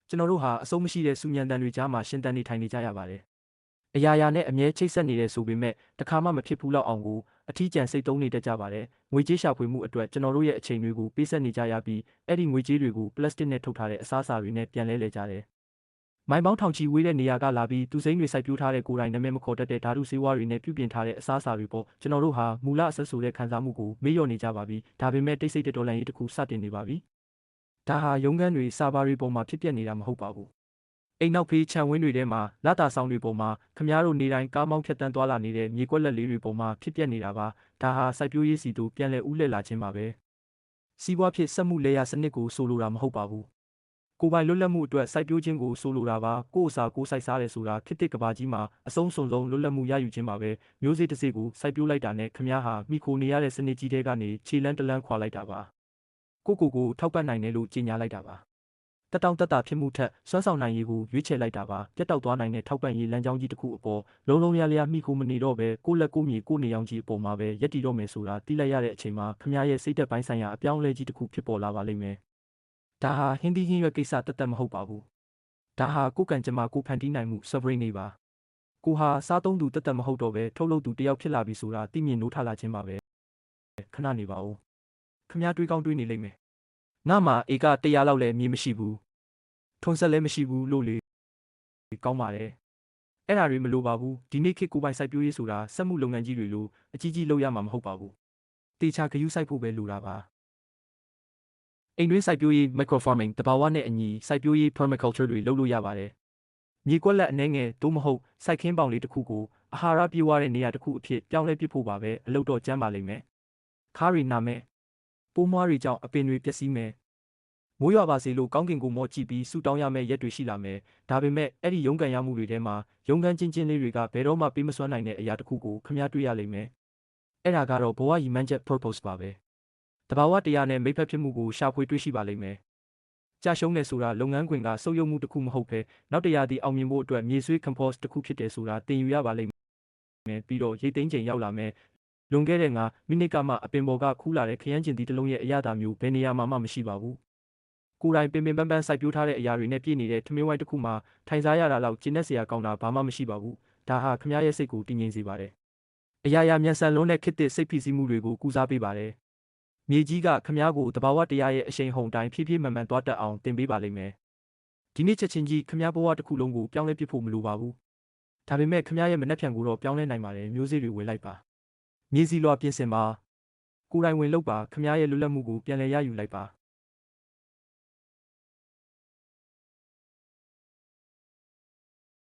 ကျွန်တော်တို့ဟာအဆုံးမရှိတဲ့စူညံတန်တွေကြားမှာရှင်သန်နေထိုင်နေကြရပါတယ်။အရာရာနဲ့အမြဲချိတ်ဆက်နေတဲ့ဆိုပေမဲ့တခါမှမဖြစ်ဘူးလောက်အောင်ကိုအထီးကျန်စိတ်သုံးနေတတ်ကြပါတယ်။ငွေကြေးရှာဖွေမှုအတွက်ကျွန်တော်တို့ရဲ့အချိန်တွေကိုပေးဆက်နေကြရပြီးအဲ့ဒီငွေကြေးတွေကိုပလတ်စတစ်နဲ့ထုတ်ထားတဲ့အစားအစာတွေနဲ့ပြန်လဲကြတယ်။မိုင်ပေါင်းထောင်ချီဝေးတဲ့နေရာကလာပြီးသူစိမ်းတွေစိုက်ပျိုးထားတဲ့ကိုယ်တိုင်နာမည်မခေါ်တတ်တဲ့ဓာတုဆေးဝါးတွေနဲ့ပြုပြင်ထားတဲ့အစားအစာတွေပေါ့ကျွန်တော်တို့ဟာမူလအဆက်ဆိုတဲ့ခံစားမှုကိုမေ့လျော့နေကြပါပြီ။ဒါပေမဲ့တိတ်ဆိတ်တော်လှန်ရေးတစ်ခုစတင်နေပါပြီ။ဒါဟာရုံးခန်းတွေစာပါတွေပေါ်မှာဖြစ်ပျက်နေတာမဟုတ်ပါဘူး။အိမ်နောက်ဖေးခြံဝင်းတွေထဲမှာလာတာဆောင်တွေပေါ်မှာခမားတို့နေတိုင်းကားမောင်းဖြတ်တန်းသွားလာနေတဲ့မြေကွက်လက်လေးတွေပေါ်မှာဖြစ်ပျက်နေတာပါဒါဟာစိုက်ပျိုးရေးစီတို့ပြန်လည်ဦးလှည့်လာခြင်းပါပဲစီးပွားဖြစ်စက်မှုလေယာစနစ်ကိုဆိုလိုတာမဟုတ်ပါဘူးကိုပိုင်လွတ်လပ်မှုအတွက်စိုက်ပျိုးခြင်းကိုဆိုလိုတာပါကို့အစာကိုစိုက်စားတယ်ဆိုတာခေတ်သစ်ကဘာကြီးမှာအဆုံးစွန်ဆုံးလွတ်လပ်မှုရယူခြင်းပါပဲမျိုးစေ့တစ်စေ့ကိုစိုက်ပျိုးလိုက်တာနဲ့ခမားဟာမိခိုနေရတဲ့စနစ်ကြီးတွေကနေခြေလန်းတလန်းခွာလိုက်တာပါကိုထောက်ပံ့နိုင်တယ်လို့ကြေညာလိုက်တာပါတက်တောင့်တက်တာဖြစ်မှုထက်စွမ်းဆောင်နိုင်ရည်ကိုရွေးချယ်လိုက်တာပါပြတ်တောက်သွားနိုင်တဲ့ထောက်ပံ့ရေးလမ်းကြောင်းကြီးတစ်ခုအပေါ်လုံးလျားလျားမိခိုမနေတော့ပဲကိုလက်ကိုမြေကိုနေအောင်ကြီးအပေါ်မှာပဲရက်တည်တော့မယ်ဆိုတာသိလိုက်ရတဲ့အချိန်မှာခမရဲ့စိတ်သက်ပိုင်းဆိုင်ရာအပြောင်းအလဲကြီးတစ်ခုဖြစ်ပေါ်လာပါလိမ့်မယ်ဒါဟာဟင်းသီးဟင်းရွက်ကိစ္စတက်မဟုတ်ပါဘူးဒါဟာကိုကံကြမ္မာကိုဖန်တီးနိုင်မှု sovereign နေပါကိုဟာစားသုံးသူတက်မဟုတ်တော့ပဲထုတ်လုပ်သူတယောက်ဖြစ်လာပြီဆိုတာသိမြင်နိုးထလာခြင်းပါပဲခဏနေပါဦးခမတွေးကောင်းတွေးနေလိမ့်မယ်ငါမှဧက100လောက်လည်းမြေမရှိဘူးထုံးဆက်လည်းမရှိဘူးလို့လေကောင်းပါတယ်အဲ့ဒါတွေမလိုပါဘူးဒီနေ့ခေတ်ကိုပိုင်စိုက်ပျိုးရေးဆိုတာစက်မှုလုပ်ငန်းကြီးတွေလိုအကြီးကြီးလုပ်ရမှာမဟုတ်ပါဘူးတေချာဂရုစိုက်ဖို့ပဲလိုတာပါအိမ်တွင်းစိုက်ပျိုးရေး micro farming တဘာဝနဲ့အညီစိုက်ပျိုးရေး permaculture တွေလုပ်လို့ရပါတယ်မြေကွက်လက်အနှဲငယ်သို့မဟုတ်စိုက်ခင်းပေါင်လေးတစ်ခုကိုအာဟာရပြည့်ဝတဲ့နေရာတစ်ခုအဖြစ်ပြောင်းလဲပစ်ဖို့ပါပဲအလုပ်တော့ကျန်းပါလိမ့်မယ်ခါးရီနာမယ်ပိုးမွားတွေကြောင့်အပင်တွေပျက်စီးမယ်မိုးရွာပါစေလို့ကောင်းကင်ကိုမော့ကြည့်ပြီးဆူတောင်းရမယ့်ရက်တွေရှိလာမယ်ဒါပေမဲ့အဲ့ဒီရုန်းကန်ရမှုတွေထဲမှာရုန်းကန်ချင်းလေးတွေကဘယ်တော့မှပေးမစွမ်းနိုင်တဲ့အရာတစ်ခုကိုခမားတွေ့ရလိမ့်မယ်အဲ့ဒါကတော့ဘဝရည်မှန်းချက် purpose ပါပဲတဘာဝတရားနဲ့မိဖက်ဖြစ်မှုကိုရှာဖွေတွေ့ရှိပါလိမ့်မယ်ကြာရှုံးနေဆိုတာလုပ်ငန်းခွင်ကစုပ်ယုပ်မှုတစ်ခုမဟုတ်ဘဲနောက်တရားဒီအောင်မြင်ဖို့အတွက်မြေဆွေး compost တစ်ခုဖြစ်တယ်ဆိုတာသင်ယူရပါလိမ့်မယ်ပြီးတော့ရိတ်သိမ်းချိန်ရောက်လာမယ်လွန်ခဲ့တဲ့9မိနစ်ကမှအပင်ပေါ်ကခူးလာတဲ့ခရမ်းကျင်သီးတစ်လုံးရဲ့အရသာမျိုးဘယ်နေရာမှမရှိပါဘူးကိုယ်တိုင်ပင်ပန်းစိုက်ပျိုးထားတဲ့အရာတွေနဲ့ပြည့်နေတဲ့ထမင်းဝိုင်းတစ်ခုမှာထိုင်စားရတာလောက်ကျဉ်းတဲ့စရာကောင်းတာဘာမှမရှိပါဘူးဒါဟာခမားရဲ့စိတ်ကိုတည်ငြိမ်စေပါတယ်အရာရာမြန်ဆန်လွန်းတဲ့ခေတ်သစ်စိတ်ဖိစီးမှုတွေကိုကုစားပေးပါတယ်မြေကြီးကခမားကိုတဘာဝတရားရဲ့အရှိန်ဟုန်တိုင်းဖြည်းဖြည်းမှန်မှန်သွားတတ်အောင်သင်ပေးပါလိမ့်မယ်ဒီနေ့ချက်ချင်းကြီးခမားဘဝတစ်ခုလုံးကိုပြောင်းလဲပစ်ဖို့မလိုပါဘူးဒါပေမဲ့ခမားရဲ့မနှက်ဖြန်ကိုတော့ပြောင်းလဲနိုင်ပါတယ်မျိုးစေ့တွေဝင်လိုက်ပါမြေစီလွှာပြင်ဆင်ပါကိုယ်တိုင်ဝင်လုပ်ပါခမားရဲ့လွတ်လပ်မှုကိုပြန်လည်ရယူလိုက်ပါ